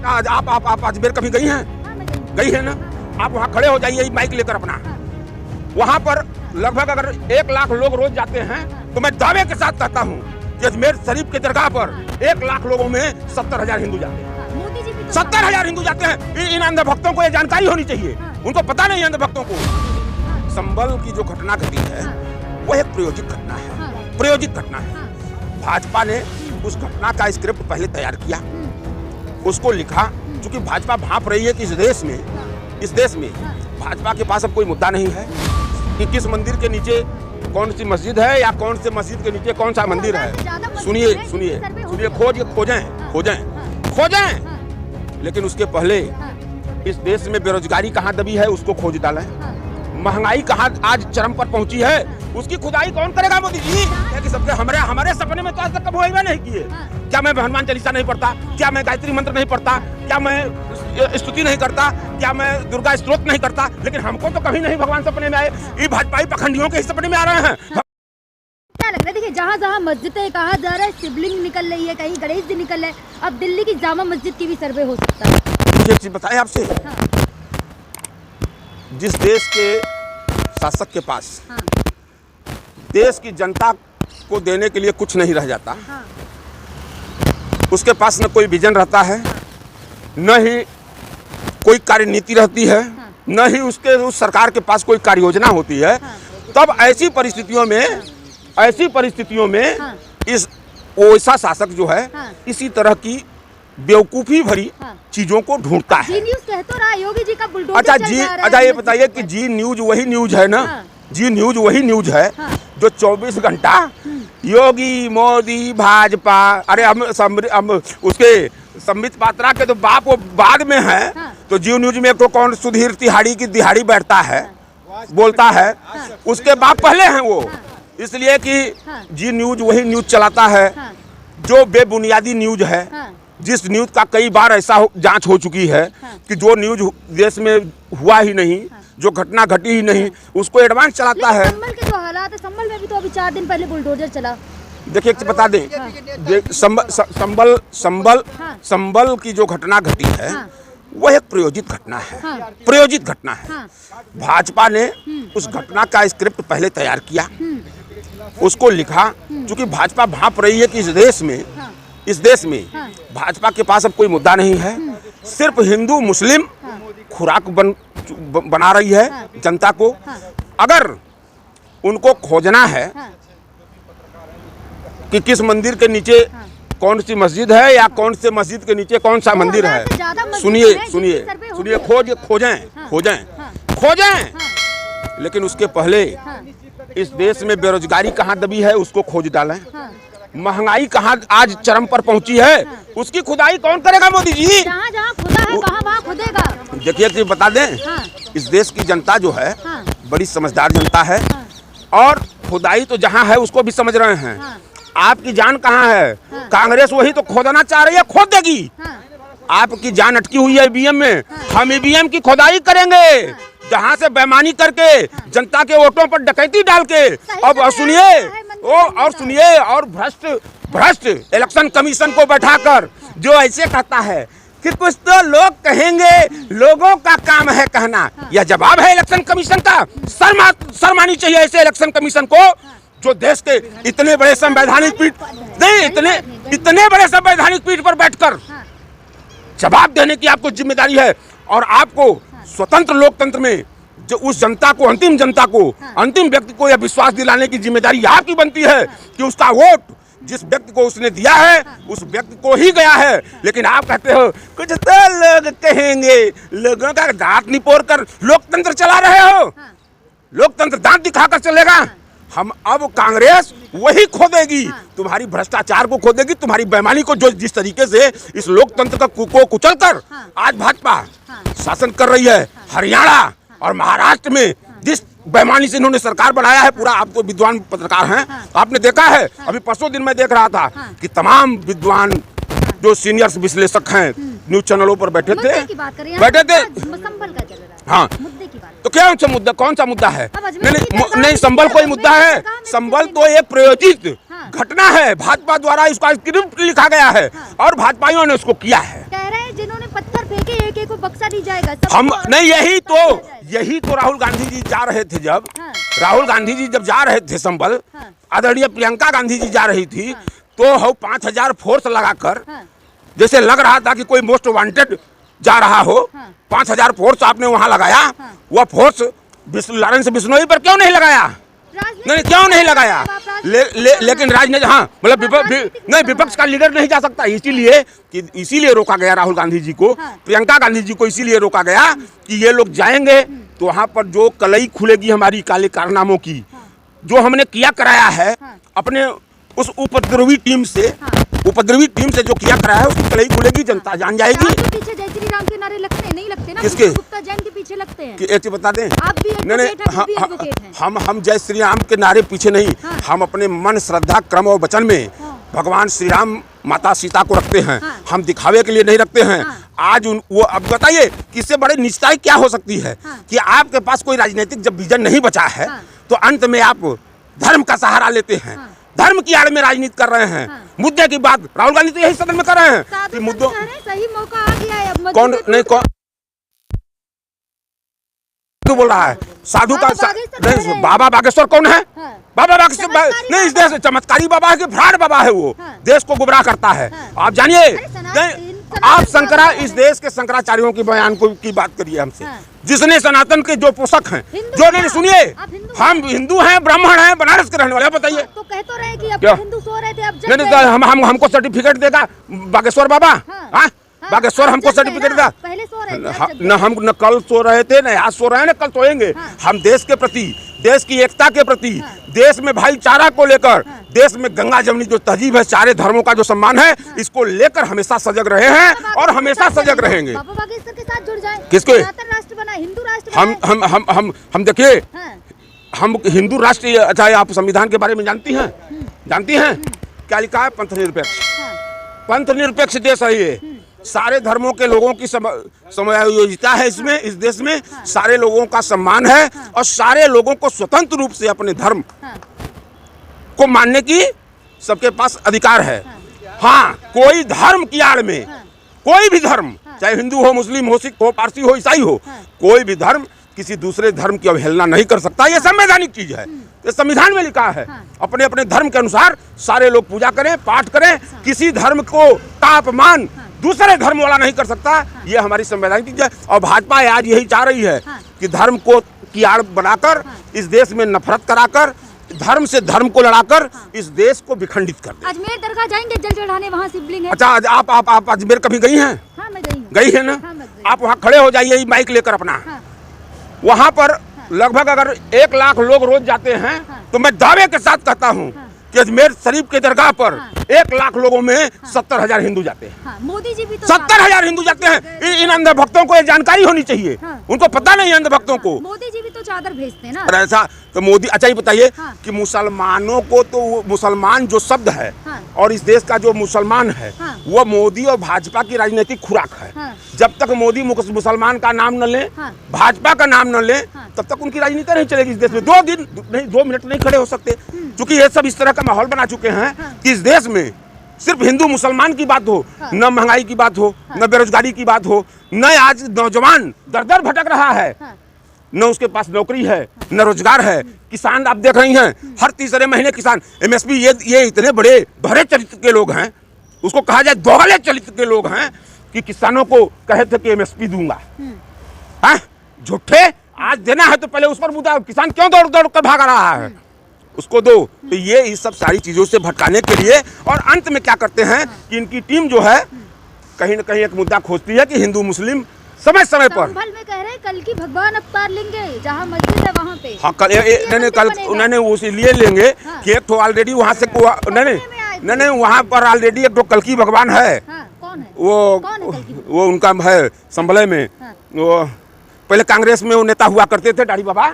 आज आप अजमेर कभी गई हैं? गई है ना? आप वहाँ खड़े हो जाइए माइक लेकर अपना। वहाँ पर लगभग अगर 1 लाख लोग रोज जाते हैं तो मैं दावे के साथ कहता हूँ कि अजमेर शरीफ के दरगाह पर 1 लाख लोगों में 70,000 हिंदू जाते हैं। 70,000 हिंदू जाते हैं। इन अंधभक्तों को ये जानकारी होनी चाहिए, उनको पता नहीं अंधभक्तों को। संभल की जो घटना घटी है वो एक प्रयोजित घटना है, प्रयोजित घटना है। भाजपा ने उस घटना का स्क्रिप्ट पहले तैयार किया, उसको लिखा। क्योंकि भाजपा भांप रही है कि इस देश में भाजपा के पास अब कोई मुद्दा नहीं है कि किस मंदिर के नीचे कौन सी मस्जिद है या कौन से मस्जिद के नीचे कौन सा मंदिर है। सुनिए, खोजें। लेकिन उसके पहले इस देश में बेरोजगारी कहाँ दबी है उसको खोज डालें। महंगाई कहाँ आज चरम पर पहुंची है उसकी खुदाई कौन करेगा मोदी जी? कि सबके हमारे सपने में तो आज तक कभी हुआ नहीं किए। क्या मैं हनुमान चालीसा नहीं पढ़ता? क्या मैं गायत्री मंत्र नहीं पढ़ता? क्या मैं स्तुति नहीं करता? क्या मैं दुर्गा स्तोत्र नहीं करता? लेकिन हमको तो कभी नहीं भगवान सपने में आए। ये भाजपाई पखंडियों के सपने में आ रहे हैं। क्या लग रहा है? देखिए, जहाँ मस्जिदें कहा जा रहा है शिवलिंग निकल रही है, कहीं गणेश जी निकल रहे हैं। अब दिल्ली की जामा मस्जिद की भी सर्वे हो सकता है। मुझे एक चीज बताएं आपसे, जिस देश के शासक के पास देश की जनता को देने के लिए कुछ नहीं रह जाता, उसके पास न कोई विजन रहता है, न ही कोई कार्यनीति रहती है, न ही उस सरकार के पास कोई कार्य योजना होती है, तब ऐसी परिस्थितियों में इस वैसा शासक जो है इसी तरह की बेवकूफी भरी चीजों को ढूंढता है। जी न्यूज़ कह तो रहा है योगी जी का बुलडोजर अच्छा ये बताइए कि जी न्यूज वही न्यूज है ना? जी न्यूज वही न्यूज है जो 24 घंटा योगी मोदी भाजपा, अरे हम उसके संबित पात्रा के तो बाप वो बाद में है। तो जी न्यूज में तो कौन सुधीर तिहाड़ी की दिहाड़ी बैठता है, बोलता है, उसके बाप पहले हैं वो। इसलिए कि जी न्यूज वही न्यूज चलाता है जो बेबुनियादी न्यूज है, जिस न्यूज का कई बार ऐसा जांच हो चुकी है कि जो न्यूज देश में हुआ ही नहीं, जो घटना घटी ही नहीं, उसको एडवांस चलाता है। संभल के जो हालात है, संभल में भी तो अभी 4 दिन पहले बुलडोजर चला। देखिए बता दें, संभल की जो घटना घटी है वो एक प्रयोजित घटना है, प्रयोजित घटना है। भाजपा ने उस घटना का स्क्रिप्ट पहले तैयार किया, उसको लिखा। क्योंकि भाजपा भांप रही है कि इस देश में भाजपा के पास अब कोई मुद्दा नहीं है, सिर्फ हिंदू मुस्लिम खुराक बना रही है जनता को। अगर उनको खोजना है कि किस मंदिर के नीचे कौन सी मस्जिद है या कौन से मस्जिद के नीचे कौन सा मंदिर है, सुनिए, खोजें। लेकिन उसके पहले इस देश में बेरोजगारी कहाँ दबी है उसको खोज डालें। महंगाई कहाँ आज चरम पर पहुंची है उसकी खुदाई कौन करेगा मोदी जी? जहाँ खुदा है वहाँ खुदेगा। देखिए कि बता दें, इस देश की जनता जो है बड़ी समझदार जनता है और खुदाई तो जहाँ है उसको भी समझ रहे हैं। आपकी जान कहाँ है? कांग्रेस वही तो खोदना चाह रही है, खोद देगी। आपकी जान अटकी हुई है ईवीएम में, हम ईवीएम की खुदाई करेंगे, जहाँ से बेईमानी करके जनता के वोटों पर डकैती डाल के। अब सुनिए और भ्रष्ट इलेक्शन कमीशन को बैठाकर जो ऐसे कहता है कि कुछ तो लोग कहेंगे, लोगों का काम है कहना। यह जवाब है इलेक्शन कमीशन का? शर्म आनी चाहिए ऐसे इलेक्शन कमीशन को जो देश के इतने बड़े संवैधानिक पीठ पर बैठकर जवाब देने की आपको जिम्मेदारी है। और आपको स्वतंत्र लोकतंत्र में जो उस जनता को, अंतिम जनता को, अंतिम व्यक्ति को यह विश्वास दिलाने की जिम्मेदारी आपकी बनती है कि उसका वोट जिस व्यक्ति को उसने दिया है उस व्यक्ति को ही गया है। लेकिन आप कहते हो कुछ तो लोग कहेंगे, लोगों का दांत निपोर कर लोकतंत्र चला रहे हो। लोकतंत्र दांत दिखाकर चलेगा? हम अब कांग्रेस वही खोदेगी, तुम्हारी भ्रष्टाचार को खोदेगी, तुम्हारी बेईमानी को, जो जिस तरीके से इस लोकतंत्र का को कुचलकर आज भाजपा शासन कर रही है। हरियाणा और महाराष्ट्र में जिस बेईमानी से इन्होंने सरकार बनाया है, पूरा, आप तो विद्वान पत्रकार हैं, आपने देखा है। अभी परसों दिन मैं देख रहा था कि तमाम विद्वान जो सीनियर विश्लेषक हैं न्यूज चैनलों पर बैठे थे। हाँ, तो क्या मुद्दा, कौन सा मुद्दा है? नहीं, संभल कोई मुद्दा है? संभल तो एक प्रयोजित घटना है, भाजपा द्वारा इसका स्क्रिप्ट लिखा गया है और भाजपाइयों ने उसको किया है। कह रहे हैं जिन्होंने फेंके एक एक को बक्सा नहीं जाएगा। हम नहीं, यही तो राहुल गांधी जी जा रहे थे जब, हाँ। राहुल गांधी जी जब जा रहे थे संभल, हाँ। आदरणीय प्रियंका गांधी जी जा रही थी, तो हम 5000 फोर्स लगाकर, हाँ। जैसे लग रहा था कि कोई मोस्ट वांटेड जा रहा हो, हाँ। 5000 फोर्स आपने वहां लगाया। हाँ। वह फोर्स लॉरेंस बिश्नोई पर क्यों नहीं लगाया? नहीं, क्यों नहीं लगाया? लेकिन राजनीति, हाँ, मतलब नहीं, विपक्ष का लीडर नहीं जा सकता, इसीलिए रोका गया राहुल गांधी जी को, हाँ। प्रियंका गांधी जी को इसीलिए रोका गया कि ये लोग जाएंगे तो वहां पर जो कलई खुलेगी हमारी काले कारनामों की, जो हमने किया कराया है अपने उस उपद्रवी टीम से, जो किया कराया है उसकी कलई खुलेगी, जनता जान जाएगी। पीछे जय श्री राम के नारे लगते हैं, नहीं लगते ना? किसके? गुप्ता जैन के पीछे लगते हैं। एक चीज बता दें, आप भी एडवोकेट हैं, भी एडवोकेट हैं। हम जय श्री राम के नारे पीछे नहीं, हम अपने मन, श्रद्धा, क्रम और वचन में भगवान श्री राम, माता सीता को रखते हैं। हम दिखावे के लिए नहीं रखते हैं। आज वो, अब बताइए कि इससे बड़ी निश्चय क्या हो सकती है कि आपके पास कोई राजनीतिक जब विजन नहीं बचा है तो अंत में आप धर्म का सहारा लेते हैं, धर्म की आड़ में राजनीति कर रहे हैं। मुद्दे की बात राहुल गांधी तो यही सदन में कर रहे हैं कि मुद्दों, सही मौका आ गया है। अब कौन नहीं, कौन बोल रहा है? साधु का नहीं, बाबा बागेश्वर कौन है? बाबा बागेश्वर नहीं, इस देश चमत्कारी बाबा है कि फ्रॉड बाबा है? वो देश को गुमराह करता है। आप जानिए, नहीं, आप इस देश के शंकराचार्यों की बयान की बात करिए हमसे, जिसने सनातन के जो पोषक हैं, जो नहीं, सुनिए, हम हिंदू हैं, ब्राह्मण हैं, बनारस के रहने वाले, बताइए। तो कह तो रहे कि अब हिंदू सो रहे थे, अब नहीं, हमको सर्टिफिकेट देगा बागेश्वर बाबा? बागेश्वर हमको सर्टिफिकेट देगा? पहले सो रहे थे, न हम न कल सो रहे थे, न आज सो रहे हैं, न कल सोएंगे। हम देश के प्रति, देश की एकता के प्रति, देश में भाईचारा को लेकर, देश में गंगा जमुनी जो तहजीब है, सारे धर्मों का जो सम्मान है, इसको लेकर हमेशा सजग रहे हैं और हमेशा सजग रहेंगे। बाबा बागेश्वर के साथ जुड़ जाए। किसके? राष्ट्र बना, हिंदू राष्ट्र। हम देखिए, हम हिंदू राष्ट्र, अच्छा आप संविधान के बारे में जानती हैं? क्या लिखा है? पंथ निरपेक्ष देश है ये, सारे धर्मों के लोगों की समायोजिता है इसमें, इस देश में सारे लोगों का सम्मान है और सारे लोगों को स्वतंत्र रूप से अपने धर्म को मानने की सबके पास अधिकार है। हाँ, कोई धर्म की आड़ में, कोई भी धर्म, चाहे हिंदू हो, मुस्लिम हो, सिख हो, पारसी हो, ईसाई हो, कोई भी धर्म किसी दूसरे धर्म की अवहेलना नहीं कर सकता। ये संवैधानिक चीज है, ये संविधान में लिखा है। अपने अपने धर्म के अनुसार सारे लोग पूजा करें, पाठ करें, किसी धर्म का अपमान दूसरे धर्म वाला नहीं कर सकता। ये हमारी संवैधानिक चीज है और भाजपा आज यही चाह रही है कि धर्म को की आड़ बनाकर, इस देश में नफरत कराकर, धर्म से धर्म को लड़ाकर इस देश को विखंडित कर दे। अजमेर दरगाह जाएंगे जल चढ़ाने, वहाँ शिवलिंग है। अच्छा, आप अजमेर कभी गई हैं? हाँ, मैं गई हूँ। गई है ना? आप वहाँ खड़े हो जाइए माइक लेकर अपना, वहाँ पर लगभग अगर 1 लाख लोग रोज जाते हैं तो मैं दावे के साथ कहता हूँ कि अजमेर शरीफ के दरगाह पर 1 लाख लोगों में 70,000 हिंदू जाते हैं। मोदी जी भी तो 70,000 हिंदू जाते हैं। इन अंध भक्तों को ये जानकारी होनी चाहिए, उनको पता नहीं है अंध भक्तों को। मोदी जी भी तो चादर भेजते हैं ना। और ऐसा तो मोदी, अच्छा ये बताइए कि मुसलमानों को तो मुसलमान जो शब्द है और इस देश का जो मुसलमान है वो मोदी और भाजपा की राजनीतिक खुराक है। जब तक मोदी मुसलमान का नाम न ले, भाजपा का नाम न ले, तब तक उनकी राजनीति नहीं चलेगी इस देश में। 2 मिनट नहीं खड़े हो सकते, क्योंकि ये सब इस तरह का माहौल बना चुके हैं कि इस देश में सिर्फ हिंदू मुसलमान की बात हो, न महंगाई की बात हो, न बेरोजगारी की बात हो, न आज नौजवान दर दर भटक रहा है, न उसके पास नौकरी है, न रोजगार है। किसान आप देख रही हैं, हर तीसरे महीने किसान MSP, ये इतने बड़े दोहरे चरित्र के लोग हैं, उसको कहा जाए दोहरे चरित्र के लोग हैं कि किसानों को कहे थे कि MSP दूंगा। झूठे, आज देना है तो पहले उस पर मुद्दा, किसान क्यों दौड़ दौड़ कर भाग रहा है, उसको दो। तो ये इस सब सारी चीजों से भटकाने के लिए, और अंत में क्या करते हैं कि इनकी टीम जो है कहीं न कहीं एक मुद्दा खोजती है कि हिंदू मुस्लिम समय समय पर में कह रहे हैं कल की भगवान अवतार लेंगे, जहाँ मस्जिद है वहाँ पे। हाँ, कल उन्होंने उसीलिए लेंगे कि एक तो ऑलरेडी वहाँ से नहीं, वहाँ पर ऑलरेडी एक तो कल की भगवान है। कौन है? वो उनका है संभले में, वो पहले कांग्रेस में वो नेता हुआ करते थे, दाढ़ी बाबा,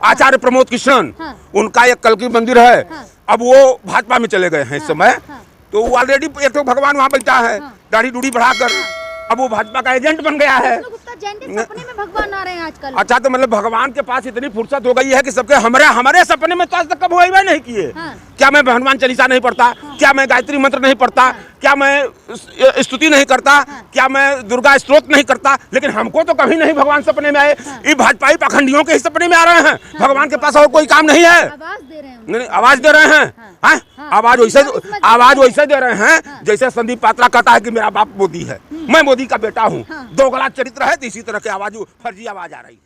आचार्य प्रमोद कृष्णन, उनका एक कल की मंदिर है। अब वो भाजपा में चले गए हैं इस समय, तो वो ऑलरेडी एक तो भगवान वहाँ बैठा है दाढ़ी डूढ़ी बढ़ाकर, अब वो भाजपा का एजेंट बन गया है। जैन के सपने में भगवान आ रहे हैं आजकल। अच्छा, तो मतलब भगवान के पास इतनी फुर्सत हो गई है कि सबके हमारे सपने में तो आज तक कब हुए ही नहीं किए। हाँ। क्या मैं हनुमान चालीसा नहीं पढ़ता? हाँ। क्या मैं गायत्री मंत्र नहीं पढ़ता? हाँ। क्या मैं स्तुति नहीं करता? हाँ। क्या मैं दुर्गा स्तोत्र नहीं करता? लेकिन हमको तो कभी नहीं भगवान सपने में आए। हाँ। ये भाजपाई पाखंडियों के ही सपने में आ रहे हैं। भगवान के पास और कोई काम नहीं है। आवाज दे रहे हैं उनको। नहीं, आवाज दे रहे हैं। हाँ। हाँ? आवाज वैसे दे रहे हैं जैसे संदीप पात्रा कहता है कि मेरा बाप मोदी है, मैं मोदी का बेटा हूँ। दोगला चरित्र है, तो इसी तरह की आवाज, फर्जी आवाज आ रही है।